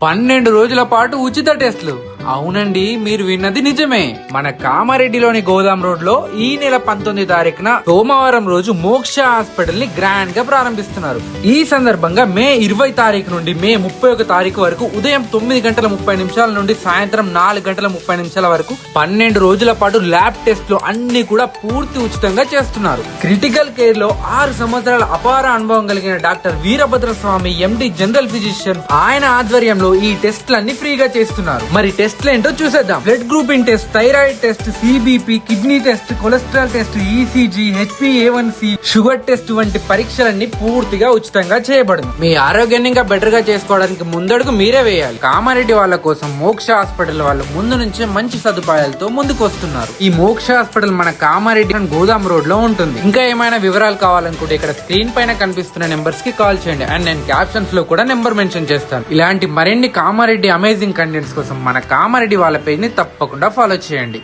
12 రోజుల పాటు ఉచిత టెస్టులు. అవునండి, మీరు విన్నది నిజమే. మన కామారెడ్డిలోని గోదాం రోడ్ లో ఈ నెల 19 తారీఖున సోమవారం రోజు మోక్ష హాస్పిటల్ ని గ్రాండ్ గా ప్రారంభిస్తున్నారు. ఈ సందర్భంగా మే 20 తారీఖు నుండి మే 31 తారీఖు వరకు ఉదయం 9:30 నుండి సాయంత్రం 4:30 వరకు 12 రోజుల పాటు ల్యాబ్ టెస్టులు అన్ని కూడా పూర్తి ఉచితంగా చేస్తున్నారు. క్రిటికల్ కేర్ లో 6 సంవత్సరాల అపార అనుభవం కలిగిన డాక్టర్ వీరభద్ర స్వామి ఎండి జనరల్ ఫిజిషియన్ ఆయన ఆధ్వర్యంలో ఈ టెస్ట్లన్నీ ఫ్రీగా చేస్తున్నారు. మరి టెస్ట్లు ఏంటో చూసేద్దాం. Blood grouping test, thyroid test, CBP, kidney test, cholesterol test, ECG, హెచ్పిఏవన్సి, షుగర్ టెస్ట్ వంటి పరీక్షలన్నీ పూర్తిగా ఉచితంగా చేయబడును. మీ ఆరోగ్యాన్ని ఇంకా బెటర్ గా చేసుకోవడానికి ముందడుగు మీరే వేయాలి. కామారెడ్డి వాళ్ళ కోసం మోక్ష హాస్పిటల్ వాళ్ళు ముందు నుంచే మంచి సదుపాయాలతో ముందుకు వస్తున్నారు. ఈ మోక్ష హాస్పిటల్ మన కామారెడ్డి గోదాం రోడ్ లో ఉంటుంది. ఇంకా ఏమైనా వివరాలు కావాలనుకుంటే ఇక్కడ స్క్రీన్ పైన కనిపిస్తున్న నెంబర్స్ కి కాల్ చేయండి. అండ్ నేను క్యాప్షన్స్ లో కూడా నెంబర్ మెన్షన్ చేస్తాను. ఇలాంటి మరిన్ని కామారెడ్డి అమేజింగ్ కంటెంట్స్ కోసం మన కామారెడ్డి వాళ్ళ పేజ్ ని తప్పకుండా ఫాలో చేయండి.